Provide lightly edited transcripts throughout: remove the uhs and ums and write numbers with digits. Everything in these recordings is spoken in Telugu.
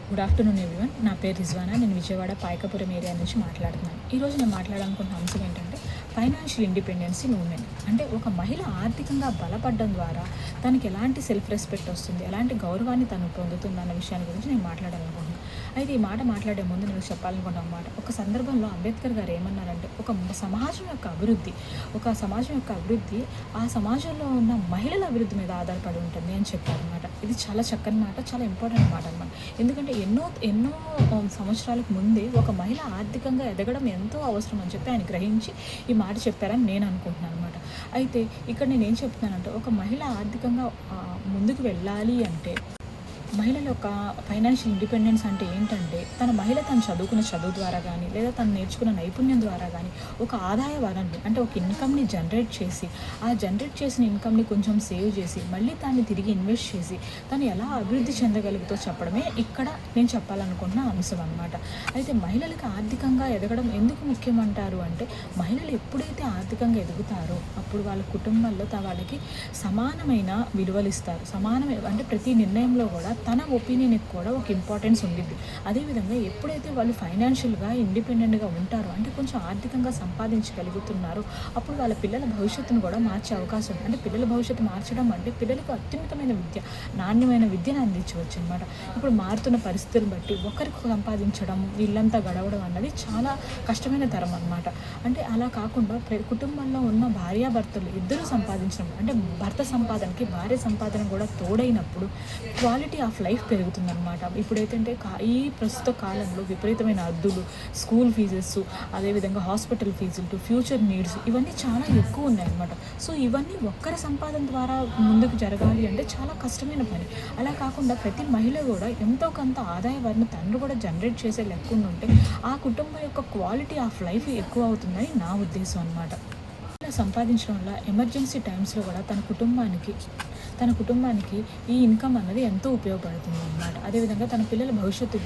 Good afternoon everyone. నా పేరు రిజ్వానా. నేను విజయవాడ పాయకపురం ఏరియా నుంచి మాట్లాడుతున్నాను. ఈరోజు నేను మాట్లాడాలనుకున్న అంశం ఏంటంటే ఫైనాన్షియల్ ఇండిపెండెన్సీ మూవ్మెంట్. అంటే ఒక మహిళ ఆర్థికంగా బలపడడం ద్వారా తనకి ఎలాంటి సెల్ఫ్ రెస్పెక్ట్ వస్తుంది, ఎలాంటి గౌరవాన్ని తను పొందుతుంది అన్న విషయాన్ని గురించి నేను మాట్లాడాలనుకుంటున్నాను. అయితే ఈ మాట మాట్లాడే ముందు నేను చెప్పాలనుకున్న మాట, ఒక సందర్భంలో అంబేద్కర్ గారు ఏమన్నారంటే సమాజం యొక్క అభివృద్ధి ఆ సమాజంలో ఉన్న మహిళల అభివృద్ధి మీద ఆధారపడి ఉంటుంది అని చెప్పారనమాట. ఇది చాలా చక్కని మాట, చాలా ఇంపార్టెంట్ మాట అనమాట. ఎందుకంటే ఎన్నో సంవత్సరాలకు ముందే ఒక మహిళ ఆర్థికంగా ఎదగడం ఎంతో అవసరం అని చెప్పి ఆయన గ్రహించి ఈ మాట చెప్పారని నేను అనుకుంటున్నాను అనమాట. అయితే ఇక్కడ నేను ఏం చెప్తున్నానంటే, ఒక మహిళ ఆర్థికంగా ముందుకు వెళ్ళాలి అంటే మహిళల యొక్క ఫైనాన్షియల్ ఇండిపెండెన్స్ అంటే ఏంటంటే, తను చదువుకున్న చదువు ద్వారా కానీ, లేదా తను నేర్చుకున్న నైపుణ్యం ద్వారా కానీ ఒక ఆదాయ వనరుని, అంటే ఒక ఇన్కమ్ని జనరేట్ చేసి, ఆ జనరేట్ చేసిన ఇన్కమ్ని కొంచెం సేవ్ చేసి, మళ్ళీ దాన్ని తిరిగి ఇన్వెస్ట్ చేసి తను ఎలా అభివృద్ధి చెందగలుగుతో చెప్పడమే ఇక్కడ నేను చెప్పాలనుకున్న అంశం అనమాట. అయితే మహిళలకు ఆర్థికంగా ఎదగడం ఎందుకు ముఖ్యమంటారు అంటే, మహిళలు ఎప్పుడైతే ఆర్థికంగా ఎదుగుతారో అప్పుడు వాళ్ళ కుటుంబాల్లో వాళ్ళకి సమానమైన విలువలు ఇస్తారు. అంటే ప్రతి నిర్ణయంలో కూడా తన ఒపీనియన్కి కూడా ఒక ఇంపార్టెన్స్ ఉండిద్ది. అదేవిధంగా ఎప్పుడైతే వాళ్ళు ఫైనాన్షియల్గా ఇండిపెండెంట్గా ఉంటారో, అంటే కొంచెం ఆర్థికంగా సంపాదించగలుగుతున్నారో, అప్పుడు వాళ్ళ పిల్లల భవిష్యత్తును కూడా మార్చే అవకాశం ఉంది. అంటే పిల్లల భవిష్యత్తు మార్చడం అంటే పిల్లలకు అత్యున్నతమైన విద్య, నాణ్యమైన విద్యను అందించవచ్చు అనమాట. ఇప్పుడు మారుతున్న పరిస్థితులను బట్టి ఒకరికి సంపాదించడం, ఇల్లంతా గడవడం అన్నది చాలా కష్టమైన తరం అనమాట. అంటే అలా కాకుండా కుటుంబంలో ఉన్న భార్యాభర్తలు ఇద్దరు సంపాదించడం, అంటే భర్త సంపాదనకి భార్య సంపాదన కూడా తోడైనప్పుడు క్వాలిటీ ఆఫ్ లైఫ్ పెరుగుతుందన్నమాట. ఇప్పుడైతే ఈ ప్రస్తుత కాలంలో విపరీతమైన అద్దులు, స్కూల్ ఫీజెస్, అదేవిధంగా హాస్పిటల్ ఫీజులు, ఫ్యూచర్ నీడ్స్, ఇవన్నీ చాలా ఎక్కువ ఉన్నాయన్నమాట. సో ఇవన్నీ ఒక్కరి సంపాదన ద్వారా ముందుకు జరగాలి అంటే చాలా కష్టమైన పని. అలా కాకుండా ప్రతి మహిళ కూడా ఎంతో కొంత ఆదాయ వనరును తను కూడా జనరేట్ చేసే లెక్క ఉంటే ఆ కుటుంబం యొక్క క్వాలిటీ ఆఫ్ లైఫ్ ఎక్కువ అవుతుందని నా ఉద్దేశం అనమాట. సంపాదించడం వల్ల ఎమర్జెన్సీ టైమ్స్లో కూడా తన కుటుంబానికి ఈ ఇన్కమ్ అన్నది ఎంతో ఉపయోగపడుతుంది అన్నమాట. అదేవిధంగా తన పిల్లల భవిష్యత్తుకు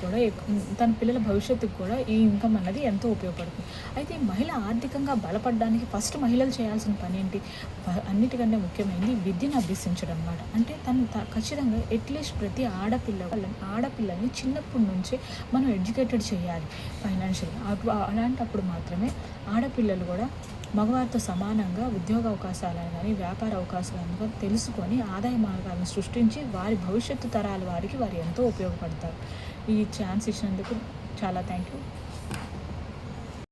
కూడా ఈ ఇన్కమ్ అన్నది ఎంతో ఉపయోగపడుతుంది. అయితే మహిళ ఆర్థికంగా బలపడడానికి ఫస్ట్ మహిళలు చేయాల్సిన పని ఏంటి? అన్నిటికంటే ముఖ్యమైనది విద్యను అభ్యసించడం అన్నమాట. అంటే ఖచ్చితంగా అట్లీస్ట్ ప్రతి ఆడపిల్లల్ని చిన్నప్పటి నుంచే మనం ఎడ్యుకేటెడ్ చేయాలి ఫైనాన్షియల్గా. అలాంటప్పుడు మాత్రమే ఆడపిల్లలు కూడా మగవారితో సమానంగా ఉద్యోగ అవకాశాలను కానీ, వ్యాపార అవకాశాలను కానీ తెలుసుకొని ఆదాయ మార్గాలను సృష్టించి వారి భవిష్యత్తు తరాల వారికి వారు ఎంతో ఉపయోగపడతారు. ఈ ఛాన్స్ ఇచ్చినందుకు చాలా థ్యాంక్ యూ.